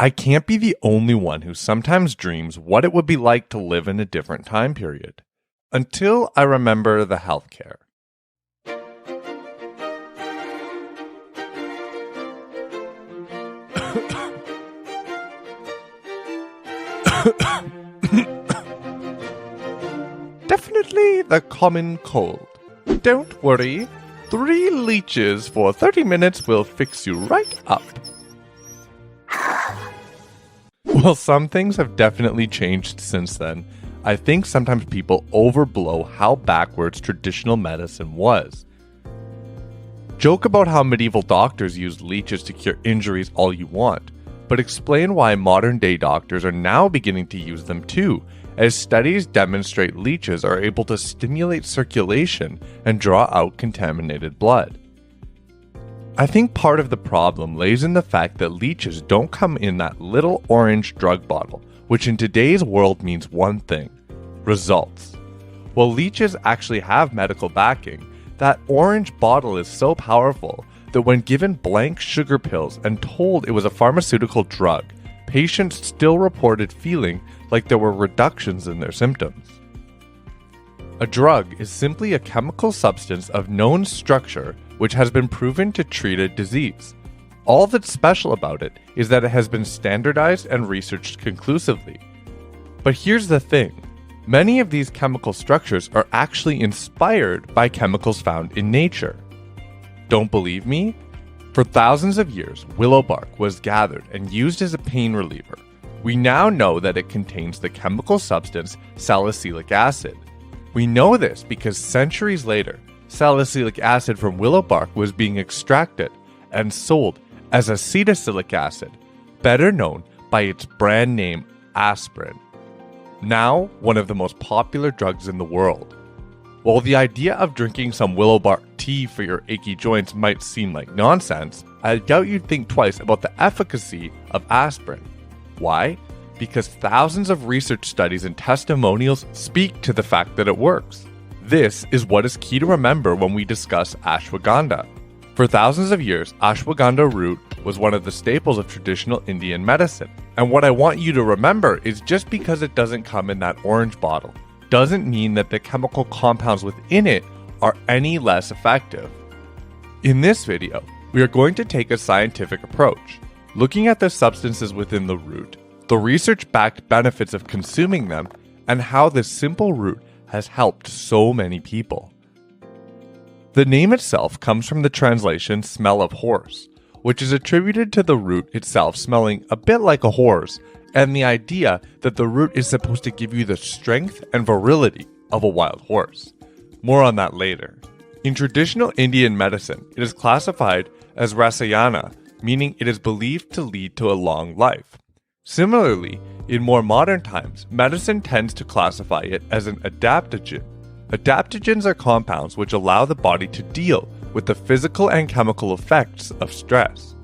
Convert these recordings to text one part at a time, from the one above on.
I can't be the only one who sometimes dreams what it would be like to live in a different time period. Until I remember the healthcare. Definitely the common cold. Don't worry, 3 leeches for 30 minutes will fix you right up. Well, some things have definitely changed since then. I think sometimes people overblow how backwards traditional medicine was. Joke about how medieval doctors used leeches to cure injuries all you want, but explain why modern-day doctors are now beginning to use them too, as studies demonstrate leeches are able to stimulate circulation and draw out contaminated blood. I think part of the problem lays in the fact that leeches don't come in that little orange drug bottle, which in today's world means one thing: results. While leeches actually have medical backing, that orange bottle is so powerful that when given blank sugar pills and told it was a pharmaceutical drug, patients still reported feeling like there were reductions in their symptoms. A drug is simply a chemical substance of known structure which has been proven to treat a disease. All that's special about it is that it has been standardized and researched conclusively. But here's the thing. Many of these chemical structures are actually inspired by chemicals found in nature. Don't believe me? For thousands of years, willow bark was gathered and used as a pain reliever. We now know that it contains the chemical substance salicylic acid. We know this because centuries later, salicylic acid from willow bark was being extracted and sold as acetylsalicylic acid, better known by its brand name aspirin. Now, one of the most popular drugs in the world. While the idea of drinking some willow bark tea for your achy joints might seem like nonsense, I doubt you'd think twice about the efficacy of aspirin. Why? Because thousands of research studies and testimonials speak to the fact that it works. This is what is key to remember when we discuss ashwagandha. For thousands of years, ashwagandha root was one of the staples of traditional Indian medicine. And what I want you to remember is just because it doesn't come in that orange bottle, doesn't mean that the chemical compounds within it are any less effective. In this video, we are going to take a scientific approach, looking at the substances within the root, the research-backed benefits of consuming them, and how this simple root has helped so many people. The name itself comes from the translation smell of horse, which is attributed to the root itself smelling a bit like a horse, and the idea that the root is supposed to give you the strength and virility of a wild horse. More on that later. In traditional Indian medicine, it is classified as rasayana, meaning it is believed to lead to a long life. Similarly, in more modern times, medicine tends to classify it as an adaptogen. Adaptogens are compounds which allow the body to deal with the physical and chemical effects of stress.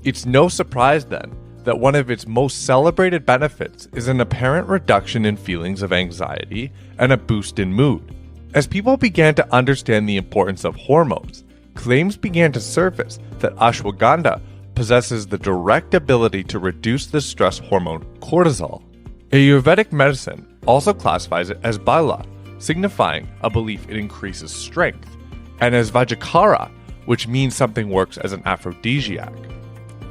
It's no surprise then that one of its most celebrated benefits is an apparent reduction in feelings of anxiety and a boost in mood. As people began to understand the importance of hormones, claims began to surface that ashwagandha possesses the direct ability to reduce the stress hormone cortisol. Ayurvedic medicine also classifies it as bala, signifying a belief it increases strength, and as vajrakara, which means something works as an aphrodisiac.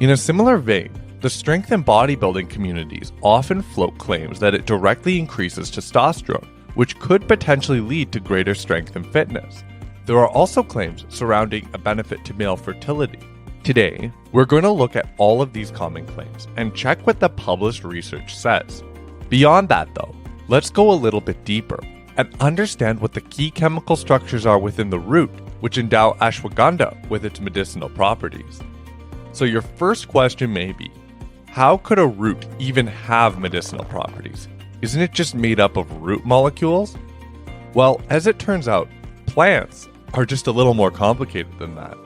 In a similar vein, the strength and bodybuilding communities often float claims that it directly increases testosterone, which could potentially lead to greater strength and fitness. There are also claims surrounding a benefit to male fertility. Today, we're going to look at all of these common claims and check what the published research says. Beyond that though, let's go a little bit deeper and understand what the key chemical structures are within the root, which endow ashwagandha with its medicinal properties. So your first question may be, how could a root even have medicinal properties? Isn't it just made up of root molecules? Well, as it turns out, plants are just a little more complicated than that.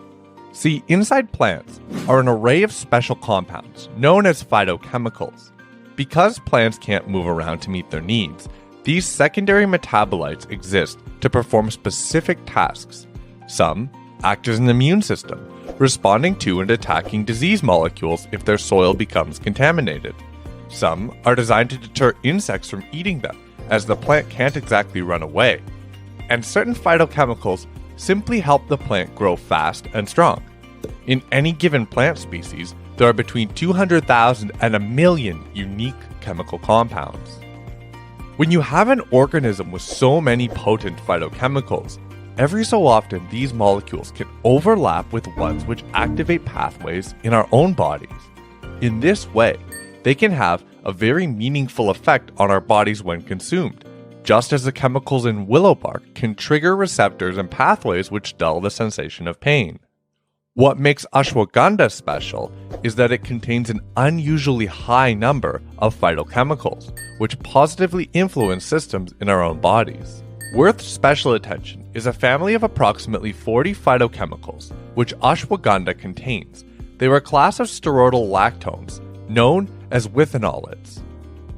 See, inside plants are an array of special compounds known as phytochemicals. Because plants can't move around to meet their needs, these secondary metabolites exist to perform specific tasks. Some, act as an immune system, responding to and attacking disease molecules if their soil becomes contaminated. Some are designed to deter insects from eating them, as the plant can't exactly run away. And certain phytochemicals simply help the plant grow fast and strong. In any given plant species, there are between 200,000 and 1 million unique chemical compounds. When you have an organism with so many potent phytochemicals, every so often these molecules can overlap with ones which activate pathways in our own bodies. In this way, they can have a very meaningful effect on our bodies when consumed, just as the chemicals in willow bark can trigger receptors and pathways which dull the sensation of pain. What makes ashwagandha special is that it contains an unusually high number of phytochemicals, which positively influence systems in our own bodies. Worth special attention is a family of approximately 40 phytochemicals, which ashwagandha contains. They are a class of steroidal lactones, known as withanolides.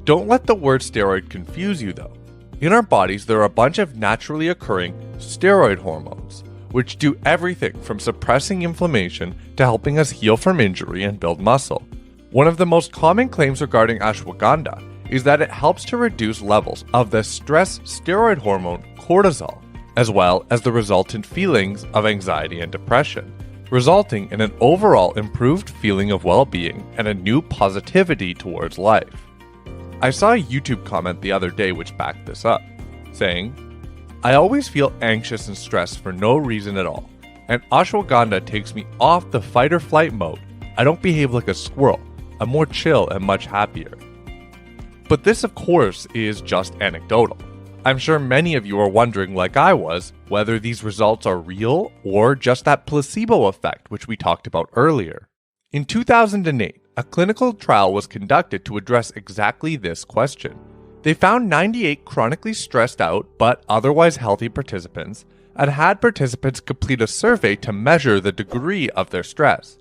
Don't let the word steroid confuse you though. In our bodies, there are a bunch of naturally occurring steroid hormones, which do everything from suppressing inflammation to helping us heal from injury and build muscle. One of the most common claims regarding ashwagandha is that it helps to reduce levels of the stress steroid hormone cortisol, as well as the resultant feelings of anxiety and depression, resulting in an overall improved feeling of well-being and a new positivity towards life. I saw a YouTube comment the other day which backed this up, saying, "I always feel anxious and stressed for no reason at all, and ashwagandha takes me off the fight or flight mode. I don't behave like a squirrel. I'm more chill and much happier." But this, of course, is just anecdotal. I'm sure many of you are wondering, like I was, whether these results are real or just that placebo effect which we talked about earlier. In 2008, a clinical trial was conducted to address exactly this question. They found 98 chronically stressed out but otherwise healthy participants and had participants complete a survey to measure the degree of their stress.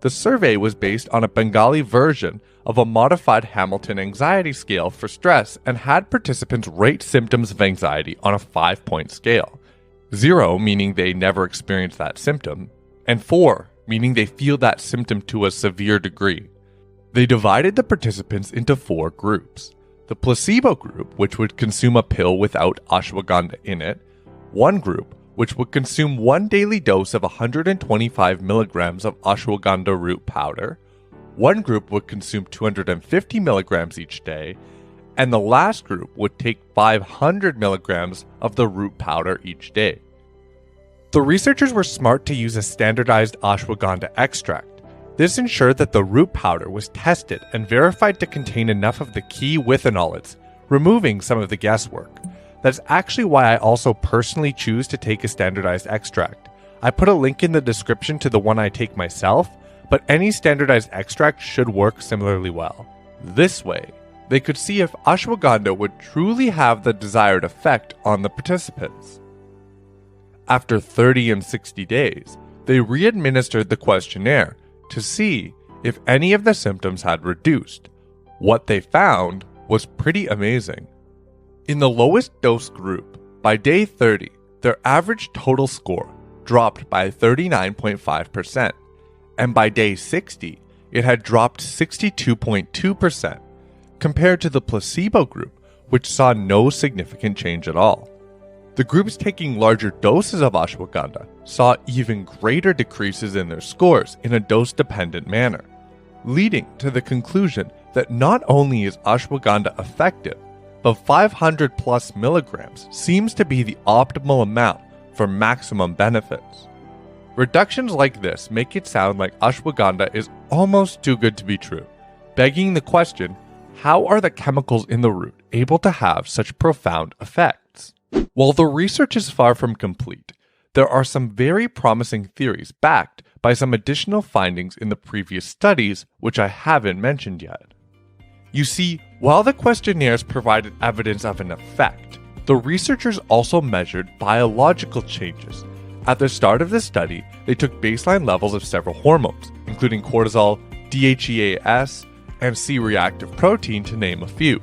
The survey was based on a Bengali version of a modified Hamilton anxiety scale for stress and had participants rate symptoms of anxiety on a 5-point scale. 0 meaning they never experienced that symptom, and 4 meaning they feel that symptom to a severe degree. They divided the participants into 4 groups. The placebo group, which would consume a pill without ashwagandha in it, one group, which would consume one daily dose of 125 milligrams of ashwagandha root powder, one group would consume 250 milligrams each day, and the last group would take 500 milligrams of the root powder each day. The researchers were smart to use a standardized ashwagandha extract. This ensured that the root powder was tested and verified to contain enough of the key withanolides, removing some of the guesswork. That's actually why I also personally choose to take a standardized extract. I put a link in the description to the one I take myself, but any standardized extract should work similarly well. This way, they could see if ashwagandha would truly have the desired effect on the participants. After 30 and 60 days, they re-administered the questionnaire to see if any of the symptoms had reduced. What they found was pretty amazing. In the lowest dose group, by day 30, their average total score dropped by 39.5%, and by day 60, it had dropped 62.2%, compared to the placebo group, which saw no significant change at all. The groups taking larger doses of ashwagandha saw even greater decreases in their scores in a dose-dependent manner, leading to the conclusion that not only is ashwagandha effective, but 500 plus milligrams seems to be the optimal amount for maximum benefits. Reductions like this make it sound like ashwagandha is almost too good to be true, begging the question, how are the chemicals in the root able to have such profound effects? While the research is far from complete, there are some very promising theories backed by some additional findings in the previous studies which I haven't mentioned yet. You see, while the questionnaires provided evidence of an effect, the researchers also measured biological changes. At the start of the study, they took baseline levels of several hormones, including cortisol, DHEAS, and C-reactive protein to name a few.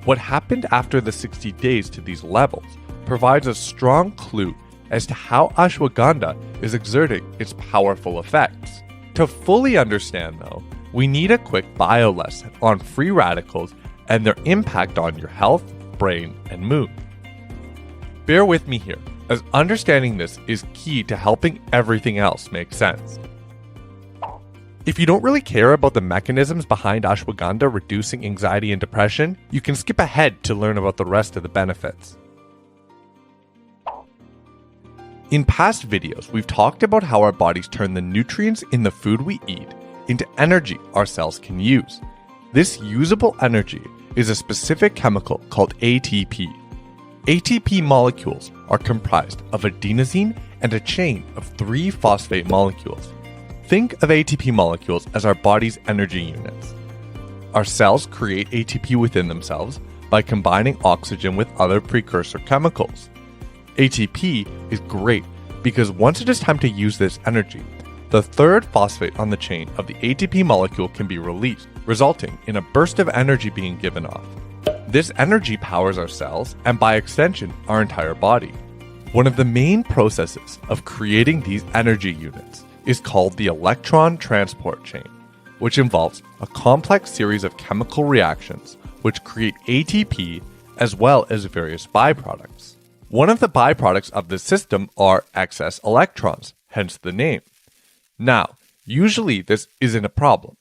What happened after the 60 days to these levels provides a strong clue as to how ashwagandha is exerting its powerful effects. To fully understand, though, we need a quick bio lesson on free radicals and their impact on your health, brain, and mood. Bear with me here, as understanding this is key to helping everything else make sense. If you don't really care about the mechanisms behind ashwagandha reducing anxiety and depression, you can skip ahead to learn about the rest of the benefits. In past videos, we've talked about how our bodies turn the nutrients in the food we eat into energy our cells can use. This usable energy is a specific chemical called ATP. ATP molecules are comprised of adenosine and a chain of 3 phosphate molecules. Think of ATP molecules as our body's energy units. Our cells create ATP within themselves by combining oxygen with other precursor chemicals. ATP is great because once it is time to use this energy, the 3rd phosphate on the chain of the ATP molecule can be released, resulting in a burst of energy being given off. This energy powers our cells and by extension, our entire body. One of the main processes of creating these energy units is called the electron transport chain, which involves a complex series of chemical reactions which create ATP as well as various byproducts. One of the byproducts of this system are excess electrons, hence the name. Now, usually this isn't a problem.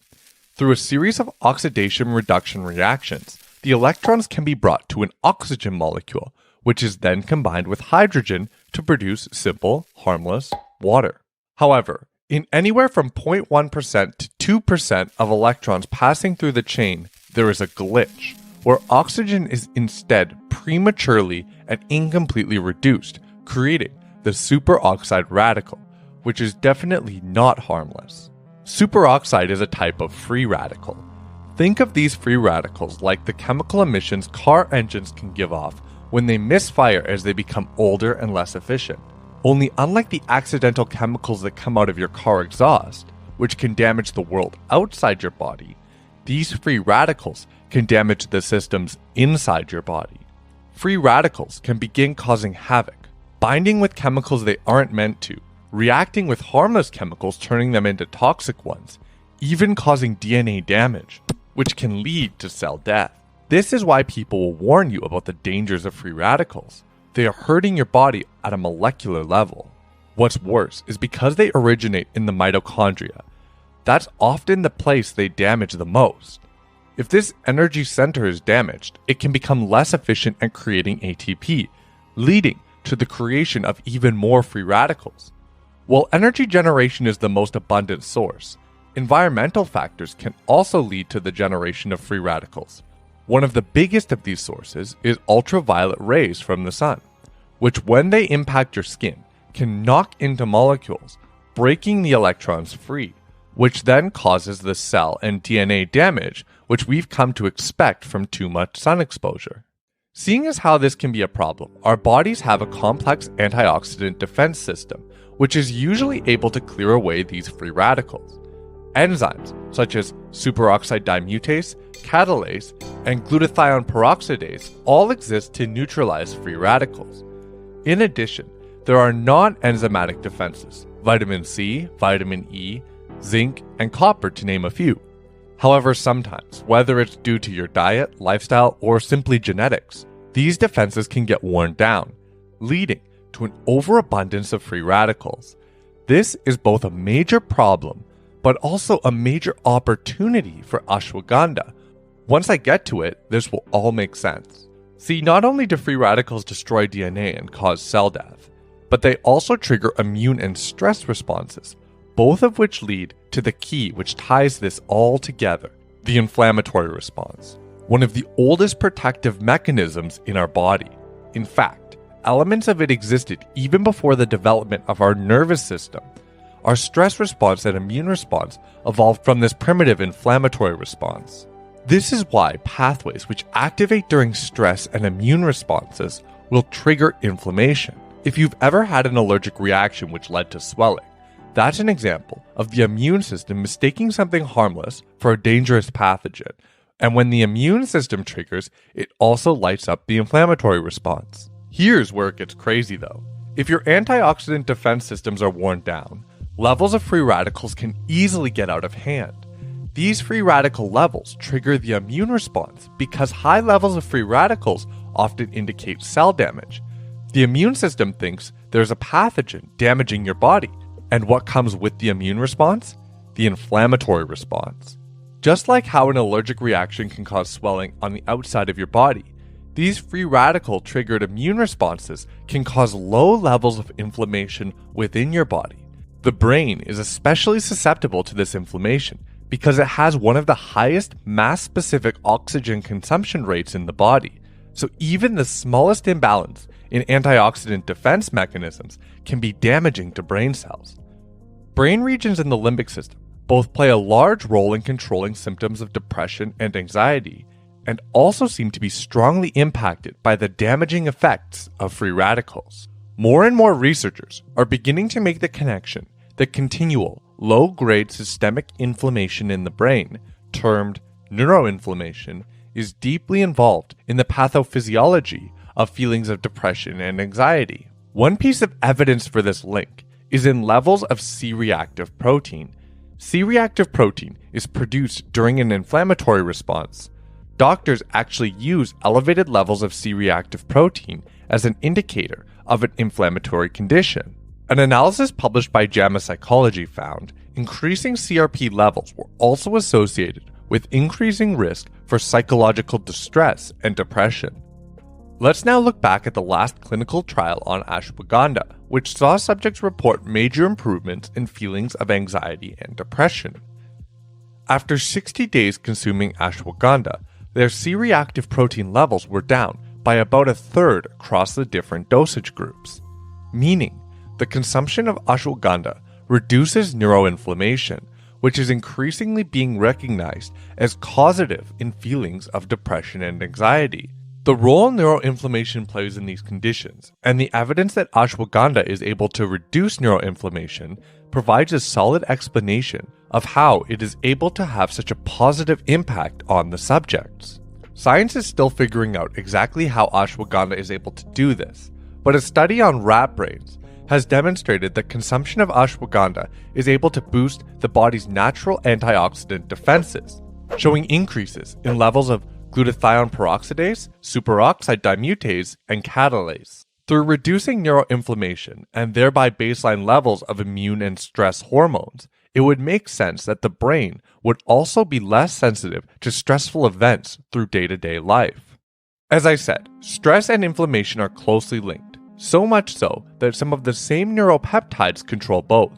Through a series of oxidation reduction reactions, the electrons can be brought to an oxygen molecule, which is then combined with hydrogen to produce simple, harmless water. However, in anywhere from 0.1% to 2% of electrons passing through the chain, there is a glitch, where oxygen is instead prematurely and incompletely reduced, creating the superoxide radical, which is definitely not harmless. Superoxide is a type of free radical. Think of these free radicals like the chemical emissions car engines can give off when they misfire as they become older and less efficient. Only unlike the accidental chemicals that come out of your car exhaust, which can damage the world outside your body, these free radicals can damage the systems inside your body. Free radicals can begin causing havoc, binding with chemicals they aren't meant to, reacting with harmless chemicals turning them into toxic ones, even causing DNA damage, which can lead to cell death. This is why people will warn you about the dangers of free radicals. They are hurting your body at a molecular level. What's worse is because they originate in the mitochondria, that's often the place they damage the most. If this energy center is damaged, it can become less efficient at creating ATP, leading to the creation of even more free radicals. While energy generation is the most abundant source, environmental factors can also lead to the generation of free radicals. One of the biggest of these sources is ultraviolet rays from the sun, which when they impact your skin, can knock into molecules, breaking the electrons free, which then causes the cell and DNA damage, which we've come to expect from too much sun exposure. Seeing as how this can be a problem, our bodies have a complex antioxidant defense system, which is usually able to clear away these free radicals. Enzymes such as superoxide dimutase, catalase, and glutathione peroxidase all exist to neutralize free radicals. In addition, there are non-enzymatic defenses, vitamin C, vitamin E, zinc, and copper to name a few. However, sometimes, whether it's due to your diet, lifestyle, or simply genetics, these defenses can get worn down, leading to an overabundance of free radicals. This is both a major problem, but also a major opportunity for ashwagandha. Once I get to it, this will all make sense. See, not only do free radicals destroy DNA and cause cell death, but they also trigger immune and stress responses, both of which lead to the key which ties this all together, the inflammatory response, one of the oldest protective mechanisms in our body. In fact, elements of it existed even before the development of our nervous system. Our stress response and immune response evolved from this primitive inflammatory response. This is why pathways which activate during stress and immune responses will trigger inflammation. If you've ever had an allergic reaction which led to swelling, that's an example of the immune system mistaking something harmless for a dangerous pathogen. And when the immune system triggers, it also lights up the inflammatory response. Here's where it gets crazy though. If your antioxidant defense systems are worn down, levels of free radicals can easily get out of hand. These free radical levels trigger the immune response because high levels of free radicals often indicate cell damage. The immune system thinks there's a pathogen damaging your body, and what comes with the immune response? The inflammatory response. Just like how an allergic reaction can cause swelling on the outside of your body, these free radical triggered immune responses can cause low levels of inflammation within your body. The brain is especially susceptible to this inflammation because it has one of the highest mass-specific oxygen consumption rates in the body. So even the smallest imbalance in antioxidant defense mechanisms can be damaging to brain cells. Brain regions in the limbic system both play a large role in controlling symptoms of depression and anxiety, and also seem to be strongly impacted by the damaging effects of free radicals. More and more researchers are beginning to make the connection that continual, low-grade systemic inflammation in the brain, termed neuroinflammation, is deeply involved in the pathophysiology of feelings of depression and anxiety. One piece of evidence for this link is in levels of C-reactive protein. C-reactive protein is produced during an inflammatory response. Doctors actually use elevated levels of C-reactive protein as an indicator of an inflammatory condition. An analysis published by JAMA Psychology found increasing CRP levels were also associated with increasing risk for psychological distress and depression. Let's now look back at the last clinical trial on ashwagandha, which saw subjects report major improvements in feelings of anxiety and depression. After 60 days consuming ashwagandha, their C-reactive protein levels were down by about a third across the different dosage groups, meaning the consumption of ashwagandha reduces neuroinflammation, which is increasingly being recognized as causative in feelings of depression and anxiety. The role neuroinflammation plays in these conditions, and the evidence that ashwagandha is able to reduce neuroinflammation, provides a solid explanation of how it is able to have such a positive impact on the subjects. Science is still figuring out exactly how ashwagandha is able to do this, but a study on rat brains has demonstrated that consumption of ashwagandha is able to boost the body's natural antioxidant defenses, showing increases in levels of glutathione peroxidase, superoxide dismutase, and catalase. Through reducing neuroinflammation and thereby baseline levels of immune and stress hormones, it would make sense that the brain would also be less sensitive to stressful events through day-to-day life. As I said, stress and inflammation are closely linked, so much so that some of the same neuropeptides control both,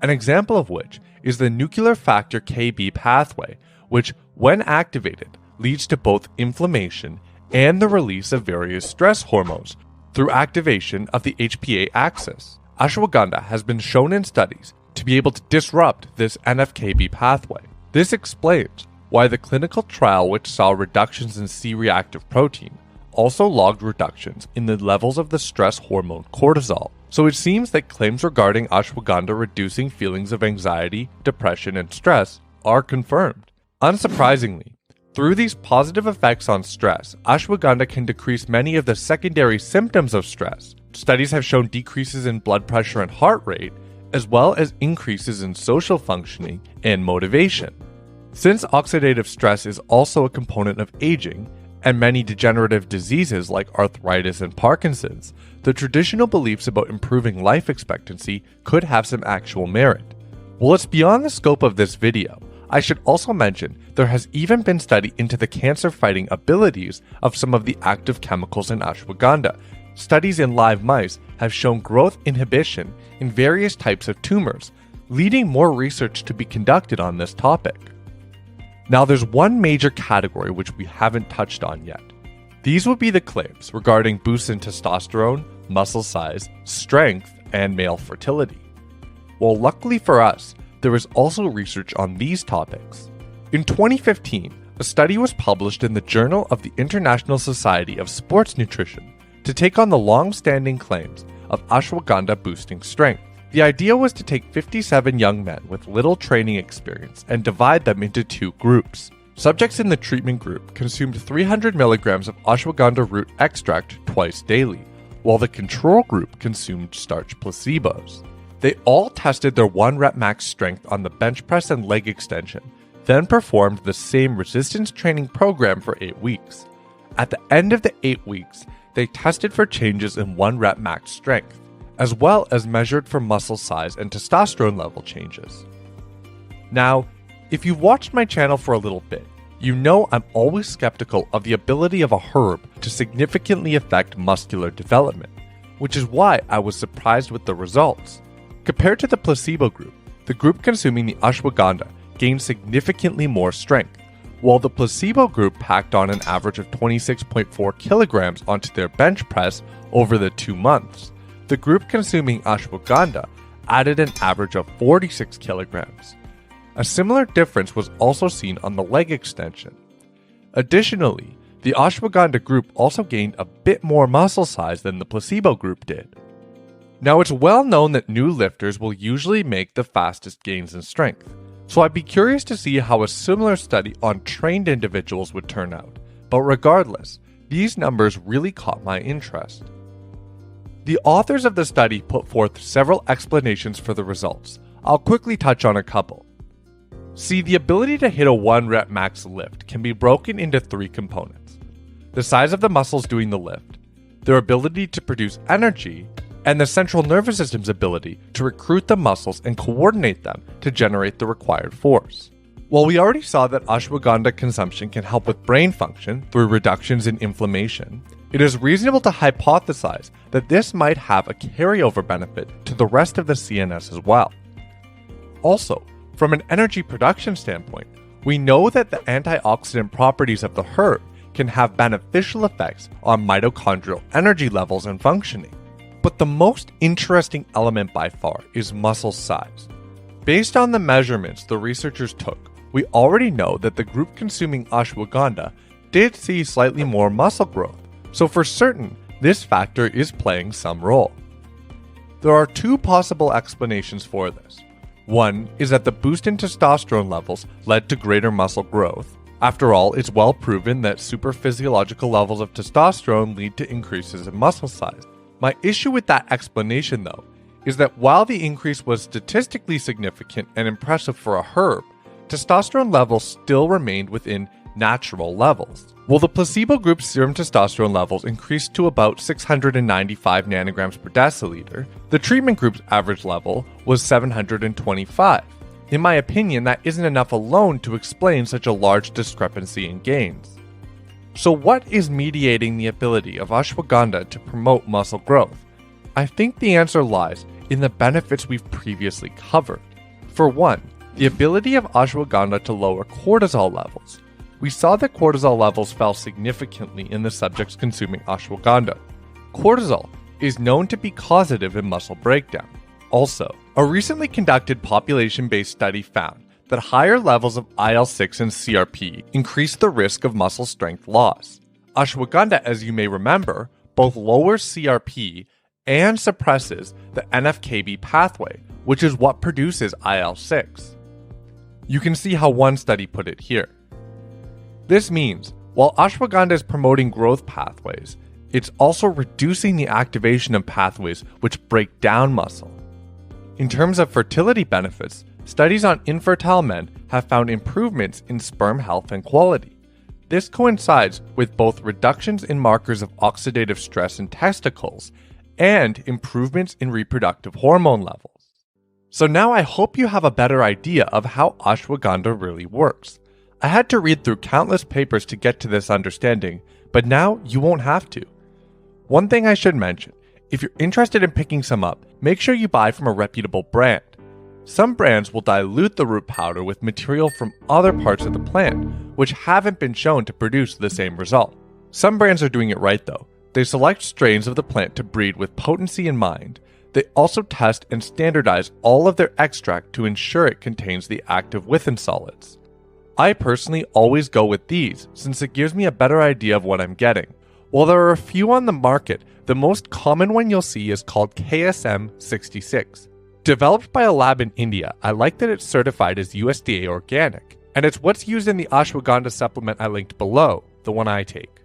an example of which is the nuclear factor Kb pathway, which, when activated, leads to both inflammation and the release of various stress hormones through activation of the HPA axis. Ashwagandha has been shown in studies to be able to disrupt this NF-kB pathway. This explains why the clinical trial, which saw reductions in C-reactive protein, also logged reductions in the levels of the stress hormone cortisol. So it seems that claims regarding ashwagandha reducing feelings of anxiety, depression, and stress are confirmed. Unsurprisingly, through these positive effects on stress, ashwagandha can decrease many of the secondary symptoms of stress. Studies have shown decreases in blood pressure and heart rate, as well as increases in social functioning and motivation. Since oxidative stress is also a component of aging and many degenerative diseases like arthritis and Parkinson's, the traditional beliefs about improving life expectancy could have some actual merit. While it's beyond the scope of this video, I should also mention there has even been study into the cancer-fighting abilities of some of the active chemicals in ashwagandha. Studies in live mice have shown growth inhibition in various types of tumors, leading more research to be conducted on this topic. Now there's one major category which we haven't touched on yet. These would be the claims regarding boosts in testosterone, muscle size, strength, and male fertility. Well, luckily for us, there is also research on these topics. In 2015, a study was published in the Journal of the International Society of Sports Nutrition to take on the long-standing claims of ashwagandha boosting strength. The idea was to take 57 young men with little training experience and divide them into two groups. Subjects in the treatment group consumed 300 milligrams of ashwagandha root extract twice daily, while the control group consumed starch placebos. They all tested their 1 rep max strength on the bench press and leg extension, then performed the same resistance training program for 8 weeks. At the end of the 8 weeks, they tested for changes in 1 rep max strength, as well as measured for muscle size and testosterone level changes. Now, if you've watched my channel for a little bit, you know I'm always skeptical of the ability of a herb to significantly affect muscular development, which is why I was surprised with the results. Compared to the placebo group, the group consuming the ashwagandha gained significantly more strength, while the placebo group packed on an average of 26.4 kilograms onto their bench press over the 2 months. The group consuming ashwagandha added an average of 46 kilograms. A similar difference was also seen on the leg extension. Additionally, the ashwagandha group also gained a bit more muscle size than the placebo group did. Now, it's well known that new lifters will usually make the fastest gains in strength, so I'd be curious to see how a similar study on trained individuals would turn out. But regardless, these numbers really caught my interest. The authors of the study put forth several explanations for the results. I'll quickly touch on a couple. See, the ability to hit a 1 rep max lift can be broken into 3 components: the size of the muscles doing the lift, their ability to produce energy, and the central nervous system's ability to recruit the muscles and coordinate them to generate the required force. While we already saw that ashwagandha consumption can help with brain function through reductions in inflammation, it is reasonable to hypothesize that this might have a carryover benefit to the rest of the CNS as well. Also, from an energy production standpoint, we know that the antioxidant properties of the herb can have beneficial effects on mitochondrial energy levels and functioning. But the most interesting element by far is muscle size. Based on the measurements the researchers took, we already know that the group consuming ashwagandha did see slightly more muscle growth, so for certain, this factor is playing some role. There are 2 possible explanations for this. One is that the boost in testosterone levels led to greater muscle growth. After all, it's well proven that superphysiological levels of testosterone lead to increases in muscle size. My issue with that explanation, though, is that while the increase was statistically significant and impressive for a herb, testosterone levels still remained within natural levels. While the placebo group's serum testosterone levels increased to about 695 nanograms per deciliter, the treatment group's average level was 725. In my opinion, that isn't enough alone to explain such a large discrepancy in gains. So what is mediating the ability of ashwagandha to promote muscle growth? I think the answer lies in the benefits we've previously covered. For one, the ability of ashwagandha to lower cortisol levels. We saw that cortisol levels fell significantly in the subjects consuming ashwagandha. Cortisol is known to be causative in muscle breakdown. Also, a recently conducted population-based study found that higher levels of IL-6 and CRP increase the risk of muscle strength loss. Ashwagandha, as you may remember, both lowers CRP and suppresses the NF-κB pathway, which is what produces IL-6. You can see how one study put it here. This means, while ashwagandha is promoting growth pathways, it's also reducing the activation of pathways which break down muscle. In terms of fertility benefits, studies on infertile men have found improvements in sperm health and quality. This coincides with both reductions in markers of oxidative stress in testicles and improvements in reproductive hormone levels. So now I hope you have a better idea of how ashwagandha really works. I had to read through countless papers to get to this understanding, but now you won't have to. One thing I should mention, if you're interested in picking some up, make sure you buy from a reputable brand. Some brands will dilute the root powder with material from other parts of the plant, which haven't been shown to produce the same result. Some brands are doing it right though. They select strains of the plant to breed with potency in mind. They also test and standardize all of their extract to ensure it contains the active within solids. I personally always go with these since it gives me a better idea of what I'm getting. While there are a few on the market, the most common one you'll see is called KSM 66. Developed by a lab in India, I like that it's certified as USDA organic, and it's what's used in the ashwagandha supplement I linked below, the one I take.